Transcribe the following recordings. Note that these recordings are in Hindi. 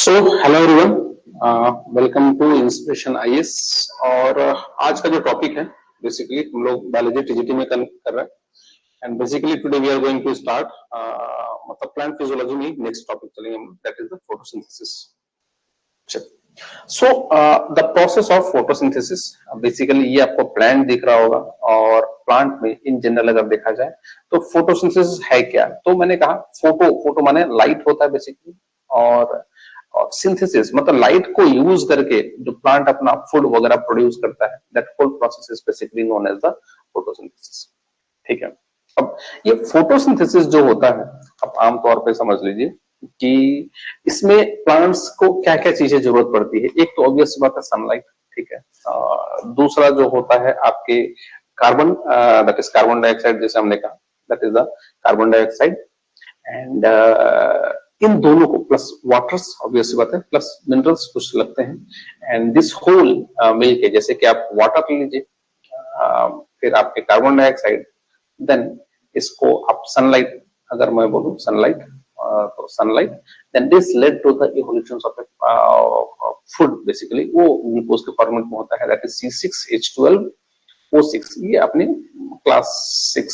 So hello everyone, welcome to inspiration IAS. और आज का जो टॉपिक है बेसिकली हम लोग बायोलॉजी टीजीटी में कर रहे हैं। And basically today we are going to start मतलब प्लांट फिजियोलॉजी में नेक्स्ट टॉपिक चलेंगे हम, that is the photosynthesis. So the process of photosynthesis, basically ये आपको प्लांट दिख रहा होगा और प्लांट में इन जनरल अगर देखा जाए तो फोटोसिंथेसिस है क्या। तो मैंने कहा फोटो माने लाइट होता है बेसिकली, और सिंथेसिस मतलब लाइट को यूज करके जो प्लांट अपना फूड वगैरह प्रोड्यूस करता है, that whole process is basically known as the photosynthesis. ठीक है, अब ये फोटोसिंथेसिस जो होता है, आप आमतौर पे समझ लीजिए कि इसमें प्लांट्स को क्या क्या चीजें जरूरत पड़ती है। एक तो ऑब्वियस बात है सनलाइट, ठीक है। दूसरा जो होता है आपके carbon, that is carbon dioxide, जैसे हमने कहा that is the carbon dioxide. And in दोनों को प्लस वाटर्स, ऑब्वियस बात है, प्लस मिनरल्स कुछ लगते हैं। एंड दिस होल मिलके, जैसे कि आप वाटर ले लीजिए, फिर आपके कार्बन डाइऑक्साइड, देन इसको आप सनलाइट, अगर मैं बोलूं सनलाइट, तो sunlight, then this led to the evolution of food. Basically वो ग्लूकोज के फॉर्मेट में होता है, दैट इज C6H12O6। ये आपने क्लास 6,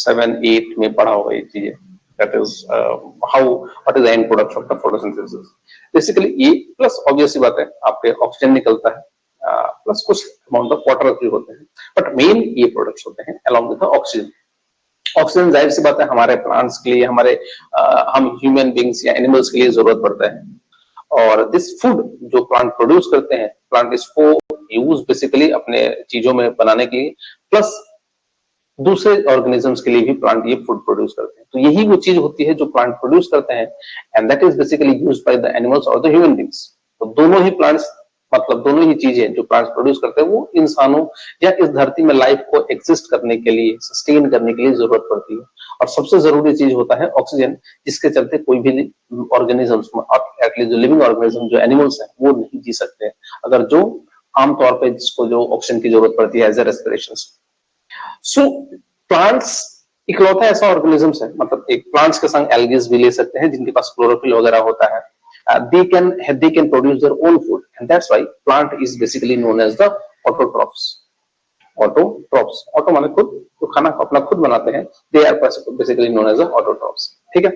7, 8 में पढ़ा होगा ये चीजें। That is what is the end product of the photosynthesis. Basically ये प्लस ऑब्वियस बात है आपके ऑक्सीजन निकलता है, प्लस कुछ अमाउंट ऑफ वाटर भी होते हैं, बट मेन ये प्रोडक्ट्स होते हैं अलॉन्ग विद ऑक्सीजन। ऑक्सीजन जाहिर सी बात है हमारे प्लांट्स के लिए, हमारे हम ह्यूमन बींग्स या एनिमल्स के लिए जरूरत पड़ता है। और दिस फूड जो प्लांट प्रोड्यूस करते हैं, प्लांट इसको यूज बेसिकली अपने चीजों में बनाने के लिए, प्लस दूसरे ऑर्गेनिजम्स के लिए भी प्लांट ये फूड प्रोड्यूस करते हैं। तो यही वो चीज होती है जो प्लांट प्रोड्यूस करते हैं, and that is basically used by the animals और द ह्यूमन बींग्स। तो दोनों ही प्लांट्स, मतलब दोनों ही चीजें जो प्लांट्स प्रोड्यूस करते हैं, वो इंसानों या इस धरती में लाइफ को एग्जिस्ट करने के लिए, सस्टेन करने के लिए जरूरत पड़ती है। और सबसे जरूरी चीज होता है ऑक्सीजन, जिसके चलते कोई भी ऑर्गेनिजम्स, एटलीस्ट जो लिविंग ऑर्गेनिज्म जो एनिमल्स है, वो नहीं जी सकते अगर जो आमतौर पर जिसको जो ऑक्सीजन की जरूरत पड़ती है as a respiration. So plants इकलौता ऐसा ऑर्गेनिजम्स है, मतलब एक प्लांट्स के संग एल्गीज भी ले सकते हैं जिनके पास क्लोरोफिल वगैरह होता है। they can produce their own food, and that's why plant is basically known as the autotrophs. Auto माने खुद, तो खाना अपना खुद बनाते हैं, they are basically known as the autotrophs। ठीक है,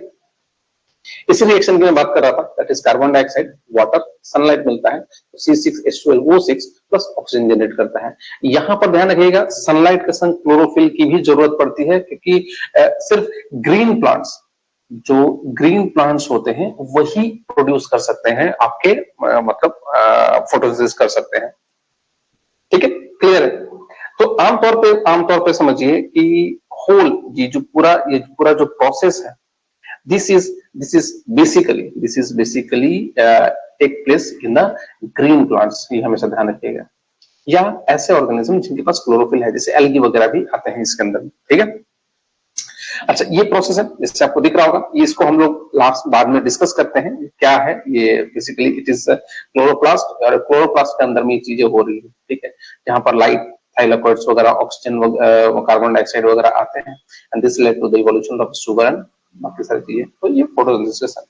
इसी रिएक्शन की मैं बात कर रहा था, that is carbon dioxide, water, sunlight मिलता है, तो C6H12O6 प्लस ऑक्सीजन जनरेट करता है। यहां पर ध्यान रखिएगा सनलाइट के संग क्लोरोफिल की भी जरूरत पड़ती है, क्योंकि सिर्फ ग्रीन प्लांट्स, जो ग्रीन प्लांट्स होते हैं वही प्रोड्यूस कर सकते हैं आपके मतलब फोटोसिंथेसिस कर सकते हैं। ठीक है, क्लियर है। तो आमतौर पे समझिए कि होल ये पूरा जो प्रोसेस है, this is basically take place in the green plants। ये हमेशा ध्यान रखिएगा, या ऐसे ऑर्गेनिज्म जिनके पास क्लोरोफिल है, जैसे एल्गी वगैरह भी आते हैं इसके अंदर। ठीक है, अच्छा ये प्रोसेस है जिससे आपको दिख रहा होगा, ये इसको हम लोग लास्ट बाद में डिस्कस करते हैं क्या है ये। बेसिकली इट इज क्लोरोप्लास्ट, और क्लोरोप्लास्ट के अंदर में ये चीजें हो रही है। ठीक है, जहां पर लाइट, थाइलाकोइड्स वगैरह, ऑक्सीजन, कार्बन डाइऑक्साइड वगैरह आते हैं, and this led to the evolution of sugar and बाकी सारी चीजें। तो ये फोटोसिंथेसिस है।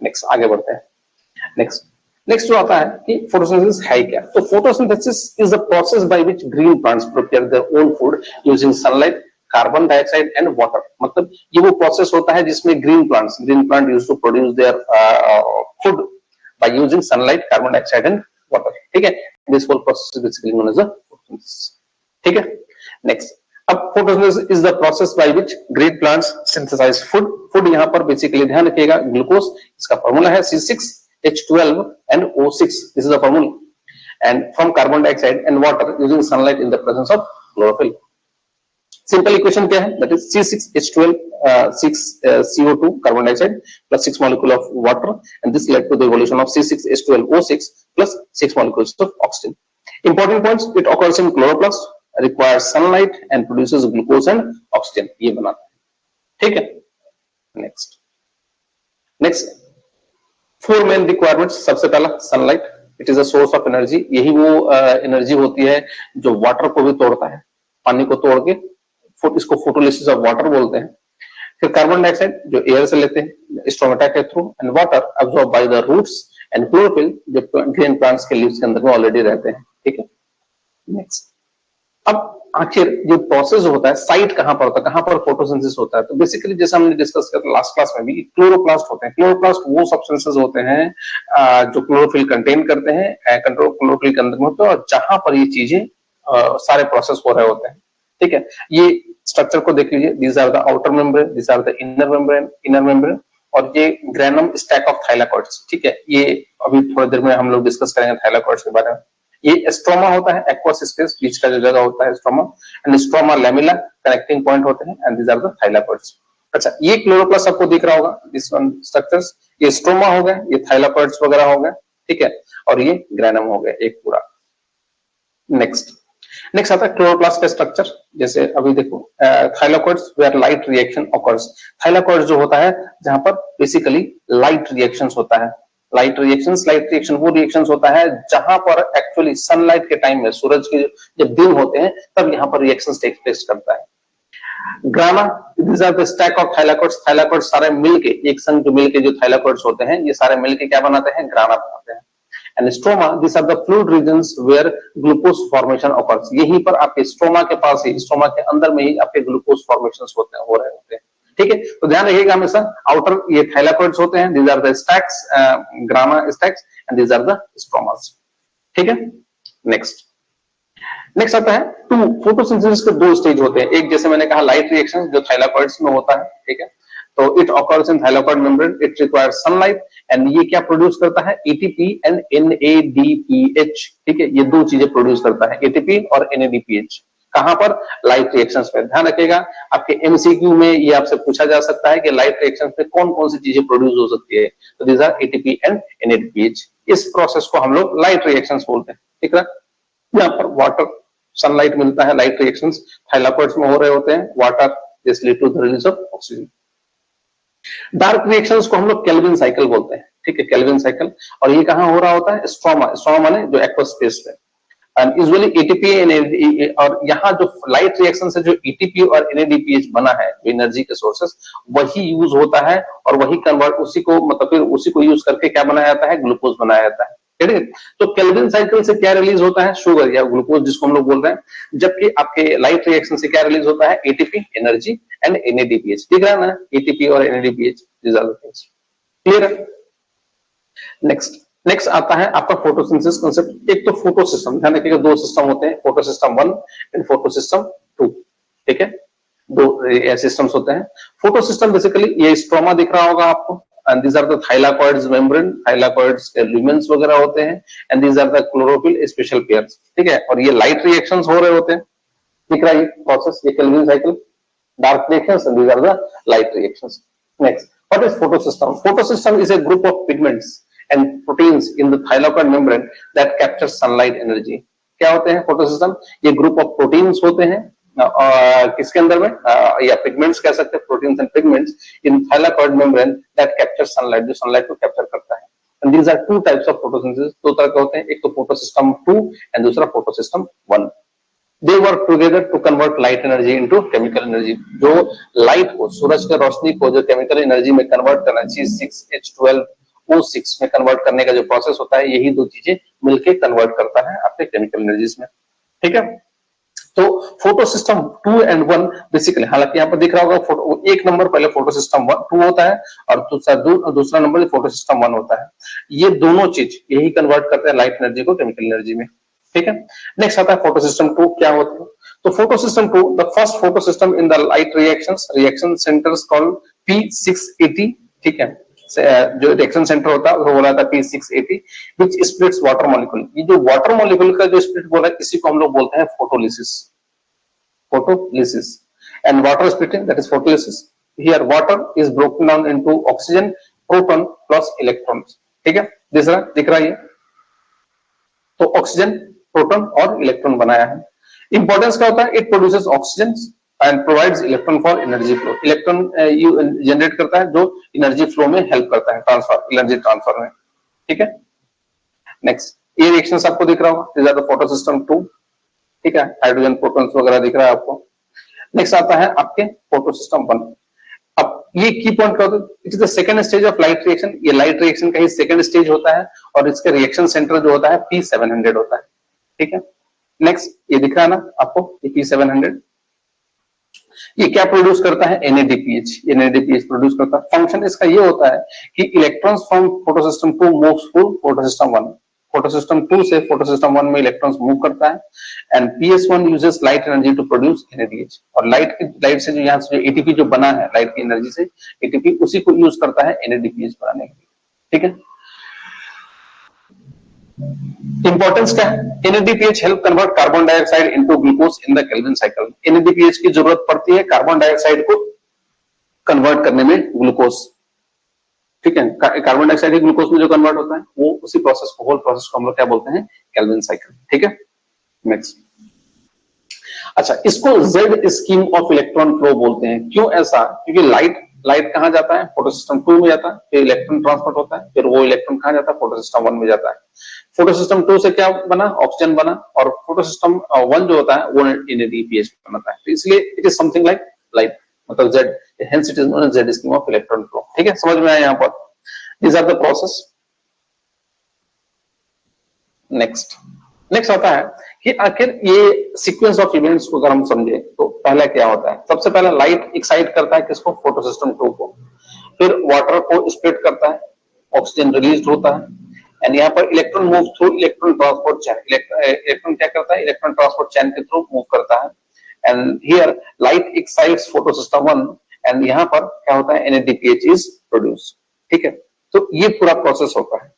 नेक्स्ट आगे बढ़ते हैं। नेक्स्ट जो आता है कि फोटोसिंथेसिस है क्या। तो photosynthesis is the process by which green plants prepare their own food using sunlight, carbon dioxide and water. मतलब ये वो प्रोसेस होता है जिसमें green plant use to produce their food by using sunlight, carbon dioxide and water. ठीक है, this whole process is basically known as the photosynthesis. ठीक है, नेक्स्ट, अब photosynthesis is the process by which green plants synthesize food यहां पर बेसिकली ध्यान रखिएगा, ग्लूकोज, इसका फॉर्मूला है C6H12 and O6, this is the formula, and from carbon dioxide and water using sunlight in the presence of chlorophyll। Simple equation क्या है, that is C6H12 6CO2 carbon dioxide plus 6 molecule of water, and this led to the evolution of C6H12O6 plus 6 molecules of oxygen। Important points, it occurs in chloroplast, requires sunlight and produces glucose and oxygen। ये बनाता है। ठीक है, नेक्स्ट 4 मेन रिक्वायरमेंट्स। सबसे पहला sunlight, it is a source of energy. यही वो एनर्जी होती है जो वाटर को भी तोड़ता है, पानी को तोड़ के, इसको फोटोलिसिस ऑफ वाटर बोलते हैं। फिर कार्बन डाइऑक्साइड जो एयर से लेते हैं स्टोमेटा के through, and water absorb by the roots and chlorophyll जो ग्रीन प्लांट्स के लीव्स के अंदर में ऑलरेडी रहते हैं, ठीक है। नेक्स्ट, अब आखिर जो प्रोसेस होता है, साइट कहां पर होता है, कहां पर फोटोसिंथेसिस होता है, तो बेसिकली जैसे हमने डिस्कस किया लास्ट क्लास में भी, क्लोरोप्लास्ट होते हैं। क्लोरोप्लास्ट वो सब्सटेंसेस होते हैं जो क्लोरोफिल कंटेन करते हैं, कंट्रोल क्लोरोफिल के अंदर में होते हैं, और जहां पर ये चीजें सारे प्रोसेस हो रहे होते हैं, ठीक है। ये स्ट्रक्चर को देख लीजिए, these are the outer membrane, these are the inner membrane, और ये ग्रेनम स्टैक ऑफ थाइलाकॉइड्स, ठीक है। ये अभी थोड़ी देर में हम लोग डिस्कस करेंगे थाइलाकॉइड्स के बारे में। ये स्ट्रोमा होता है, एक्वस स्पेस बीच का जो जगह होता है stroma, and stroma lamella connecting point होते हैं, and these are the thylakoids. अच्छा, ये क्लोरोप्लास्ट आपको दिख रहा होगा, दिस वन स्ट्रक्चर्स, ये स्ट्रोमा हो गए, ये थाइलाकॉइड्स वगैरह हो गए, ठीक है, और ये ग्रेनम हो गया एक पूरा। नेक्स्ट आता है क्लोरोप्लास्ट का स्ट्रक्चर। जैसे अभी देखो, thylakoids where light reaction occurs, thylakoids जो होता है जहां पर बेसिकली लाइट रिएक्शंस होता है। लाइट रिएक्शन वो रिएक्शंस होता है जहां पर एक्चुअली सनलाइट के टाइम में, सूरज के जब दिन होते हैं तब यहाँ पर रिएक्शंस टेक प्लेस करता है। Grana, this are the stack of thylakoids, thylakoids सारे मिलके एक संग जो मिलके जो थाइलाकॉइड्स होते हैं, ये सारे मिलके क्या बनाते हैं, ग्राना बनाते हैं। And stroma, this are the fluid regions where glucose formation occurs, यहीं पर आपके स्ट्रोमा के पास ही, स्ट्रोमा के अंदर में ही आपके ग्लूकोज फॉर्मेशंस होते हैं, हो रहे होते हैं, ठीक है। तो ध्यान रखिएगा हमेशा, आउटर ये थाइलाकॉइड्स होते हैं, these are the stacks, grana stacks, and these are the stromas, ठीक है। नेक्स्ट आता है टू, फोटोसिंथेसिस के दो स्टेज होते हैं। एक जैसे मैंने कहा लाइट रिएक्शन जो थाइलाकॉइड्स में होता है, ठीक है, तो it occurs in thylakoid membrane, it requires sunlight, and ये क्या प्रोड्यूस करता है, एटीपी एंड एनएडीपीएच, ठीक है, ये दो चीजें प्रोड्यूस करता है, एटीपी और एनएडीपीएच। कहां पर, लाइट रिएक्शंस में। ध्यान रखिएगा, आपके एमसीक्यू में ये आपसे पूछा जा सकता है कि लाइट रिएक्शंस में कौन कौन सी चीजें प्रोड्यूस हो सकती है, तो these are ATP and NADPH. इस प्रोसेस को हम लोग लाइट रिएक्शंस बोलते हैं, ठीक है। यहाँ पर वाटर, सनलाइट मिलता है, लाइट रिएक्शंस थाइलाकॉइड्स में हो रहे होते हैं, water this lead to the release of oxygen. Dark reactions को हम लोग केल्विन साइकिल बोलते हैं, ठीक है, केल्विन साइकिल, और ये कहां हो रहा होता है, स्ट्रोमा, स्ट्रोमा माने जो एक्वस स्पेस में, एंड यूजुअली एटीपी, और यहाँ जो लाइट रिएक्शन से जो एटीपी और एनएडीपीएच बना है, एनर्जी के सोर्सेस, वही यूज होता है, और वही कन्वर्ट, उसी को मतलब फिर उसी को यूज करके क्या बनाया जाता है, ग्लूकोज बनाया जाता है, ठीक है। तो केल्विन साइकिल से क्या रिलीज होता है, शुगर या ग्लूकोज जिसको हम लोग बोल रहे हैं, जबकि आपके लाइट रिएक्शन से क्या रिलीज होता है, एटीपी, एनर्जी, एंड एनएडीपीएच, ठीक है ना, एटीपी और NADPH, these are the things, clear है। नेक्स्ट आता है आपका फोटोसिंथेसिस कांसेप्ट। एक तो फोटो सिस्टम, ध्यान रखिएगा दो सिस्टम होते हैं, photo system 1 and photo system 2, ठीक है, दो सिस्टम्स होते हैं। फोटो सिस्टम बेसिकली ये स्ट्रोमा दिख रहा होगा आपको, and these are the thylakoids membrane, thylakoids के लुमेन्स वगैरह होते हैं, and these are the chlorophyll special pairs, ठीक है, और ये लाइट रिएक्शंस हो रहे होते हैं, दिख रहा है ये प्रोसेस, ये Calvin cycle, dark reactions, and these are the light reactions. Next, what is photo system? Photo system is a group of pigments and proteins in the thylakoid membrane that capture sunlight energy. क्या होते हैं फोटो सिस्टम? ये ग्रुप ऑफ प्रोटीन्स होते हैं, किसके अंदर में, या पिगमेंट्स कह सकते हैं, proteins and pigments in thylakoid membrane that capture sunlight, जो सनलाइट को कैप्चर करता है। And these are two types of photosynthesis, दो तरह के होते हैं, एक तो फोटो सिस्टम 2 एंड दूसरा photo system 1। They work together to convert light energy into chemical energy. जो लाइट को, सूरज की रोशनी को जो केमिकल एनर्जी में कन्वर्ट करना, C6H12O6 में कन्वर्ट करने का जो प्रोसेस होता है, यही दो चीजें मिलके कन्वर्ट करता है आपके केमिकल एनर्जीज में, ठीक है। तो फोटो सिस्टम 2 एंड 1 बेसिकली, हालांकि यहाँ पर दिख रहा होगा फोटो, एक नंबर पहले फोटो सिस्टम 2 होता है, और दूसरा नंबर फोटो सिस्टम 1 होता है। ये दोनों चीज यही कन्वर्ट करते हैं लाइट एनर्जी को केमिकल एनर्जी में, ठीक है। नेक्स्ट आता है फोटो सिस्टम 2, क्या होता है? तो photo system 2, the first photo system in the light reaction centres called P680, ठीक है, जो रिएक्शन सेंटर होता है वो बोला था P680, which splits water molecule। ये जो वाटर मॉलिक्यूल का जो स्प्लिट बोला है, इसी को हम लोग बोलते हैं photolysis, and water splitting, that is photolysis. Here water is broken down into oxygen, proton plus electrons, ठीक है, दूसरा दिख रहा है, तो ऑक्सीजन, प्रोटॉन और इलेक्ट्रॉन बनाया है। इंपॉर्टेंस क्या होता है? It produces oxygen and provides electron for energy flow. Electron generate करता है जो एनर्जी फ्लो में हेल्प करता है, ट्रांसफर, एनर्जी ट्रांसफर में, ठीक है। नेक्स्ट, ये रिएक्शंस आपको दिख रहा होगा, this are the photo system 2, ठीक है, हाइड्रोजन प्रोटॉन्स वगैरह दिख रहा है आपको। नेक्स्ट आता है आपके फोटो सिस्टम 1। अब ये की पॉइंट क्या होता है, it is the second stage of light reaction, ये लाइट रिएक्शन का ही सेकंड स्टेज होता है और इसका रिएक्शन सेंटर जो होता है P700 होता है, ठीक है। नेक्स्ट ये दिख रहा है ना आपको, ये P700, ये क्या प्रोड्यूस करता है, NADPH, NADPH प्रोड्यूस करता है। फंक्शन इसका ये होता है कि electrons from photosystem 2 moves to photosystem 1, photosystem 2 से फोटोसिस्टम 1 में इलेक्ट्रॉन्स मूव करता है and PS1 uses light energy to produce NADH, और लाइट से जो यहाँ से जो ATP जो बना है लाइट की एनर्जी से, ATP उसी को यूज करता है NADPH बनाने के लिए, ठीक है। इंपॉर्टेंस क्या है, NADPH help convert carbon dioxide into glucose in the Calvin cycle. NADPH की जरूरत पड़ती है कार्बन डाइऑक्साइड को कन्वर्ट करने में ग्लूकोज, ठीक है। कार्बन डाइऑक्साइड ग्लूकोज में जो कन्वर्ट होता है वो उसी प्रोसेस को, होल प्रोसेस को हम लोग क्या बोलते हैं, केल्विन साइकिल, ठीक है। नेक्स्ट, अच्छा इसको Z scheme of electron flow बोलते हैं। क्यों ऐसा, क्योंकि लाइट कहां जाता है, फोटोसिस्टम 2 में जाता है, फिर इलेक्ट्रॉन ट्रांसपोर्ट होता है, फिर वो इलेक्ट्रॉन कहां जाता है, फोटोसिस्टम 1 में जाता है। फोटोसिस्टम 2 से क्या बना, ऑक्सीजन बना, और फोटोसिस्टम 1 जो होता है वो NADPH बनाता है, तो इसलिए it is something like light, मतलब Z, hence it is known as Z scheme of electron flow, ठीक है, समझ में आया यहाँ पर। These are the process. Next आता है कि आखिर ये सीक्वेंस ऑफ इवेंट्स को अगर हम समझे तो पहला क्या होता है, सबसे पहले लाइट एक्साइट करता है किसको, फोटोसिस्टम 2 को, फिर वाटर को स्प्लिट करता है, ऑक्सीजन रिलीज होता है एंड यहाँ पर electron move through electron transport chain, electron क्या करता है, इलेक्ट्रॉन ट्रांसपोर्ट चैन के थ्रू मूव करता है and here light excites photosystem 1 and यहाँ पर क्या होता है, NADPH इज प्रोड्यूस, ठीक है। तो ये पूरा प्रोसेस होता है,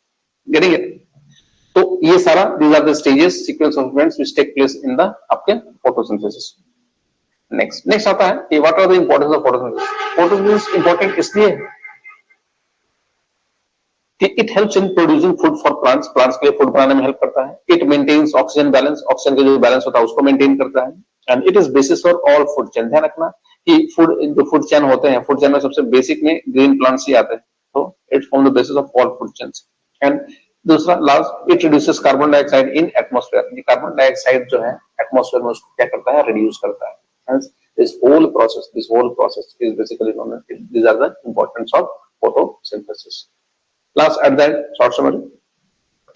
गेटिंग इट। तो ये सारा these are the stages, sequence of events which take place in the आपके फोटोसिंथेसिस। नेक्स्ट आता है कि what are the importance of photosynthesis. Photosynthesis important इसलिए कि it helps in producing food for plants, plants के लिए फूड बनाने में हेल्प करता है। It maintains oxygen balance, oxygen का जो बैलेंस होता है उसको मेंटेन करता है and it is basis for all food chain. ध्यान रखना कि जो फूड चेन होते हैं, फूड चेन में सबसे बेसिक में ग्रीन प्लांट्स ही आते हैं, तो it's form the basis of all food chains. And दूसरा last, it reduces carbon dioxide in atmosphere. ये कार्बन डाइऑक्साइड जो है एटमॉस्फेयर में उसको क्या करता है, रिड्यूस करता है। Hence, this whole process is basically known as, these are the importance of photosynthesis. Last, at the end, short summary.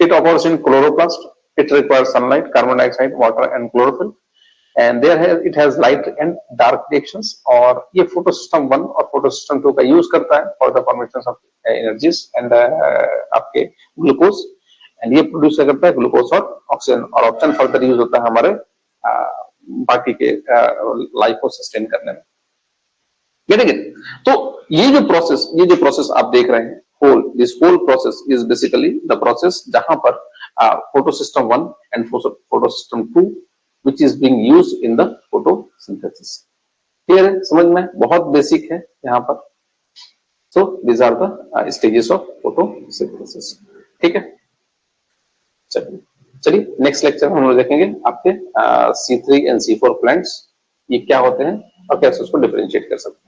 It occurs in chloroplast. It requires sunlight, carbon dioxide, water, and chlorophyll. And it has light and dark reactions. और ये photosystem 1 और photosystem 2 का use करता है for the formation of energies and आपके glucose. And ये produce करता है glucose और oxygen. और oxygen further use होता है हमारे बाकी के लाइफ को सस्टेन करने में। Getting it. तो ये जो प्रोसेस आप देख रहे हैं, this whole process is basically the process जहां पर photosystem 1 and photosystem 2 which is being used in the photosynthesis. Clear है, समझ में, बहुत बेसिक है यहाँ पर। So these are the stages of photosynthesis, ठीक है। चलिए नेक्स्ट लेक्चर में हम लोग देखेंगे आपके C3 एंड C4 प्लांट्स, ये क्या होते हैं और कैसे उसको डिफरेंशिएट कर सकते हैं।